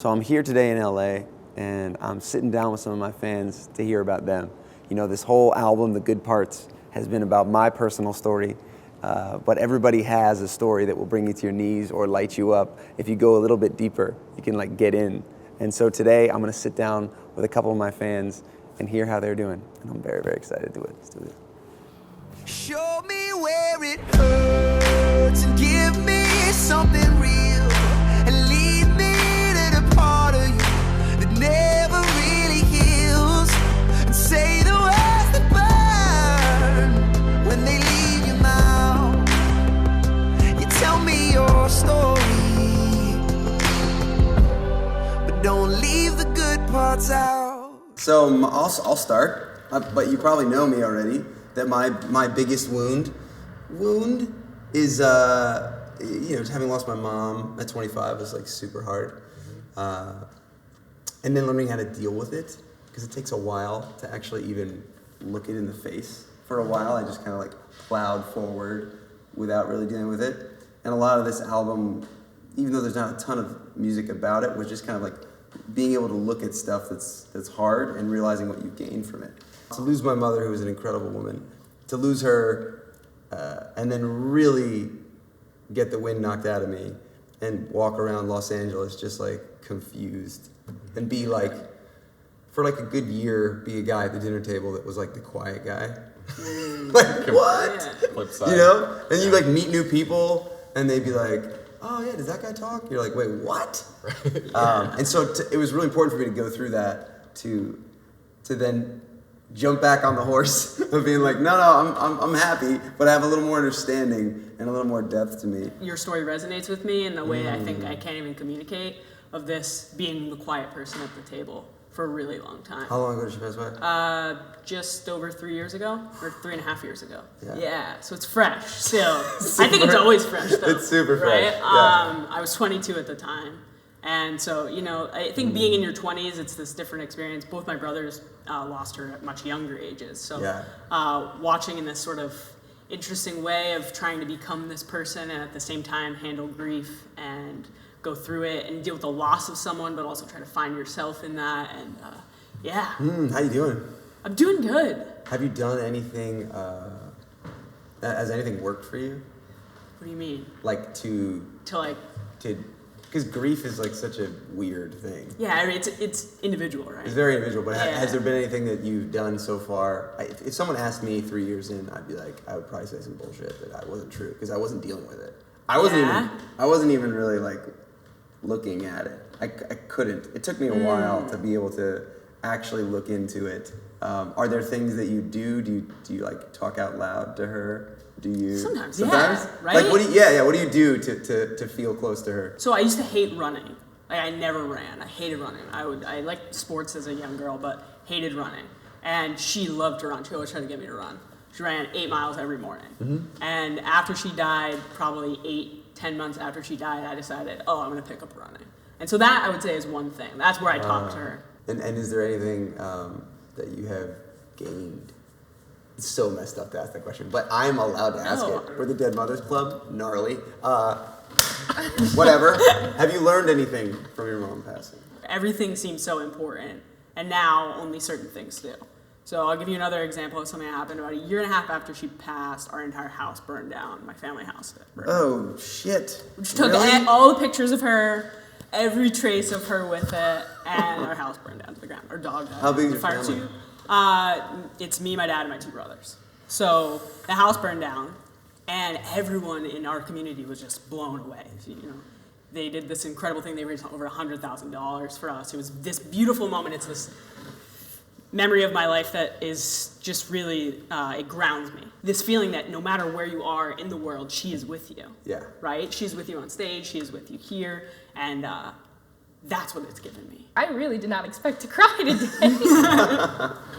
So I'm here today in LA, and I'm sitting down with some of my fans to hear about them. You know, this whole album, The Good Parts, has been about my personal story, but everybody has a story that will bring you to your knees or light you up. If you go a little bit deeper, you can get in. And so today I'm gonna sit down with a couple of my fans and hear how they're doing. And I'm very, very excited to do it. Let's do this. Show me where it hurts and give me something real and lead me to the part of you that never really heals, and say the words that burn when they leave your mouth. You tell me your story, but don't leave the good parts out. So I'll start, but you probably know me already. That my biggest wound is having lost my mom at 25 was super hard, and then learning how to deal with it, because it takes a while to actually even look it in the face. For a while I just kind of plowed forward without really dealing with it, and a lot of this album, even though there's not a ton of music about it, was just kind of being able to look at stuff that's hard and realizing what you gain from it. To lose my mother, who was an incredible woman, to lose her, and then really get the wind knocked out of me and walk around Los Angeles just confused, and be for a good year, be a guy at the dinner table that was the quiet guy. What? Flip side. You know? And you meet new people and they'd be oh yeah, does that guy talk? You're wait, what? And so it was really important for me to go through that to then jump back on the horse of being no, I'm happy, but I have a little more understanding and a little more depth to me. Your story resonates with me in a way I think I can't even communicate, of this being the quiet person at the table for a really long time. How long ago did she pass away? Just over 3 years ago, or 3.5 years ago. Yeah. So it's fresh still. I think it's always fresh though. It's super fresh. Right? Yeah. I was 22 at the time. And so, I think being in your 20s, it's this different experience. Both my brothers lost her at much younger ages. So watching in this sort of interesting way of trying to become this person and at the same time handle grief and go through it and deal with the loss of someone, but also try to find yourself in that. And How you doing? I'm doing good. Have you done anything, has anything worked for you? What do you mean? Because grief is such a weird thing. Yeah, it's individual, right? It's very individual, but has there been anything that you've done so far? If someone asked me 3 years in, I'd be I would probably say some bullshit that I wasn't true, because I wasn't dealing with it. I wasn't even really looking at it. I couldn't. It took me a while to be able to actually look into it. Are there things that you do? Do you talk out loud to her? Do you sometimes? Yeah, right? What do you do to feel close to her? So I used to hate running. I never ran. I hated running. I liked sports as a young girl, but hated running. And she loved to run. She always tried to get me to run. She ran 8 miles every morning. Mm-hmm. And after she died, probably 8-10 months after she died, I decided, I'm going to pick up running. And so that, I would say, is one thing. That's where I talk to her. And is there anything that you have gained? It's so messed up to ask that question, but I'm allowed to ask it. We're the Dead Mothers Club, gnarly. Whatever. Have you learned anything from your mom passing? Everything seems so important, and now only certain things do. So I'll give you another example of something that happened about 1.5 years after she passed. Our entire house burned down. My family house did. Oh, shit. We just took all the pictures of her, every trace of her with it, and our house burned down to the ground. Our dog died. How big is your family? It's me, my dad, and my 2 brothers. So the house burned down, and everyone in our community was just blown away. They did this incredible thing. They raised over $100,000 for us. It was this beautiful moment. It's this memory of my life that is just really, it grounds me. This feeling that no matter where you are in the world, she is with you. Yeah. Right? She's with you on stage. She is with you here. And that's what it's given me. I really did not expect to cry today.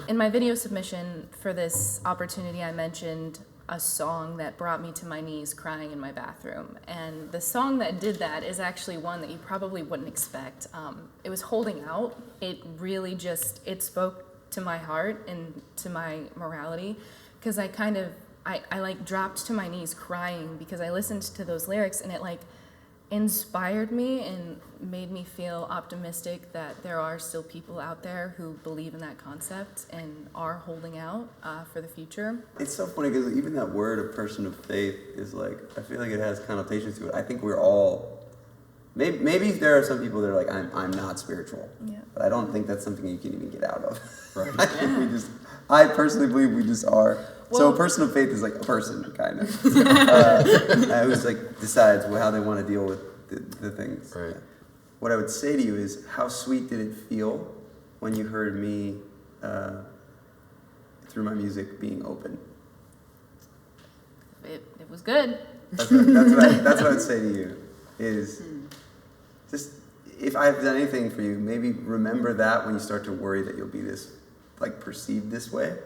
In my video submission for this opportunity, I mentioned a song that brought me to my knees crying in my bathroom. And the song that did that is actually one that you probably wouldn't expect. It was Holding Out. It really it spoke to my heart and to my morality, because I dropped to my knees crying because I listened to those lyrics, and it inspired me and made me feel optimistic that there are still people out there who believe in that concept and are holding out for the future. It's so funny because even that word, a person of faith, is like, I feel like it has connotations to it. I think we're all, maybe there are some people that are like, I'm not spiritual. Yeah. But I don't think that's something you can even get out of. Right? I think I personally believe we just are. So Well- a person of faith is like a person, kind of. Who's like decides how they want to deal with the things. Right. What I would say to you is, how sweet did it feel when you heard me through my music being open? It was good. That's what I'd say to you is just, if I've done anything for you, maybe remember that when you start to worry that you'll be perceived this way.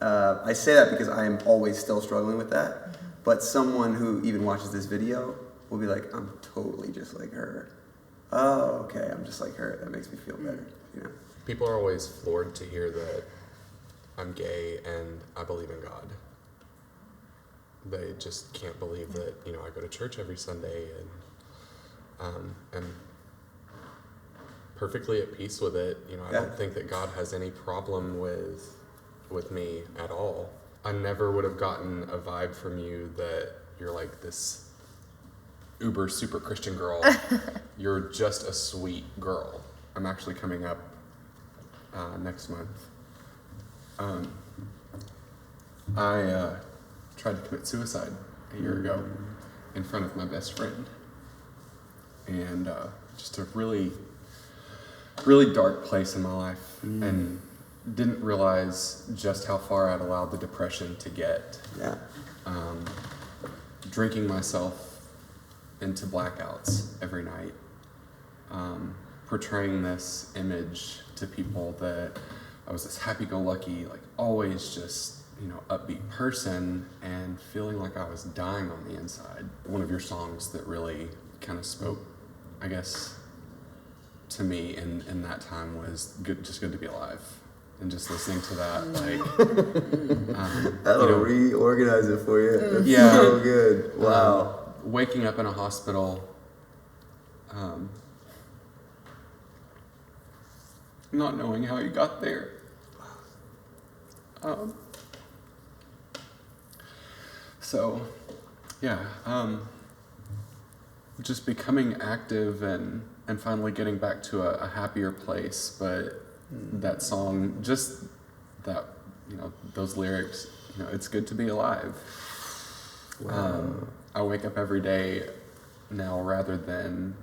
I say that because I am always still struggling with that, but someone who even watches this video will be like, I'm totally just like her. Oh, okay, I'm just like her. That makes me feel better, you know? People are always floored to hear that I'm gay and I believe in God. They just can't believe that, I go to church every Sunday and am perfectly at peace with it. I Yeah. don't think that God has any problem with me at all. I never would have gotten a vibe from you that you're like this uber super Christian girl. You're just a sweet girl. I'm actually coming up next month. I tried to commit suicide a year ago in front of my best friend. And just a really, really dark place in my life. And didn't realize just how far I'd allowed the depression to get. Yeah. Drinking myself into blackouts every night, portraying this image to people that I was this happy-go-lucky, like always just, upbeat person, and feeling like I was dying on the inside. One of your songs that really kind of spoke, I guess, to me in that time was Good to Be Alive. And just listening to that, That'll reorganize it for you. That's Yeah. so good. Wow. Waking up in a hospital, not knowing how you got there. Just becoming active and finally getting back to a happier place. But that song, just that, those lyrics, it's good to be alive. I wake up every day now rather than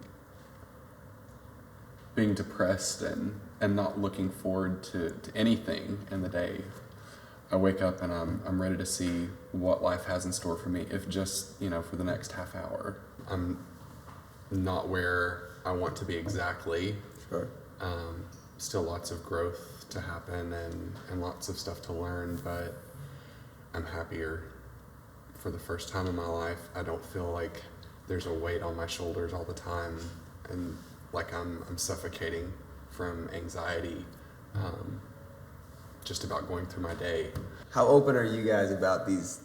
being depressed and not looking forward to anything in the day. I wake up and I'm ready to see what life has in store for me, if just, for the next half hour. I'm not where I want to be exactly. Sure. Still lots of growth to happen and lots of stuff to learn, but I'm happier. For the first time in my life, I don't feel like there's a weight on my shoulders all the time and like I'm suffocating from anxiety just about going through my day. How open are you guys about these?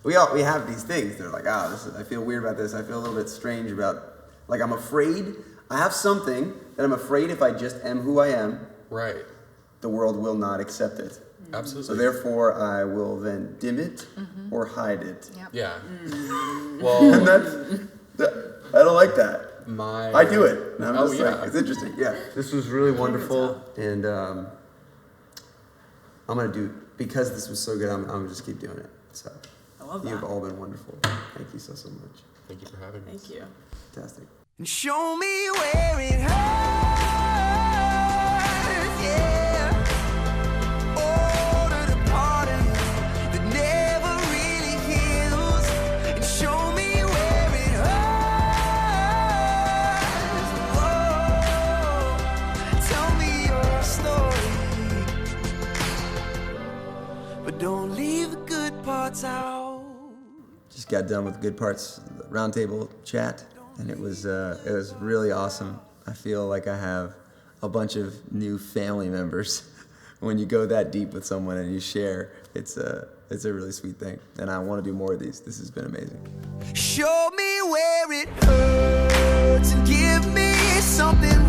We have these things. They're like, I feel weird about this. I feel a little bit strange about, like, I'm afraid. I have something that I'm afraid if I just am who I am, Right. the world will not accept it. Absolutely. So therefore, I will then dim it or hide it. Yep. Yeah. And Well, I don't like that. I do it. And I'm Oh, just yeah. like, it's interesting. Yeah. This was really wonderful, and I'm gonna do, because this was so good. I'm gonna just keep doing it. So I love you've that. all been wonderful. Thank you so much. thank you for having me. Thank you. Fantastic. And show me where it hurts, yeah. Oh, the part of you that never really heals. And show me where it hurts. Oh, tell me your story, but don't leave the good parts out. Just got done with Good Parts Roundtable chat, and it was really awesome. I feel like I have a bunch of new family members when you go that deep with someone and you share, it's a really sweet thing. And I want to do more of these. This has been amazing. Show me where it hurts and give me something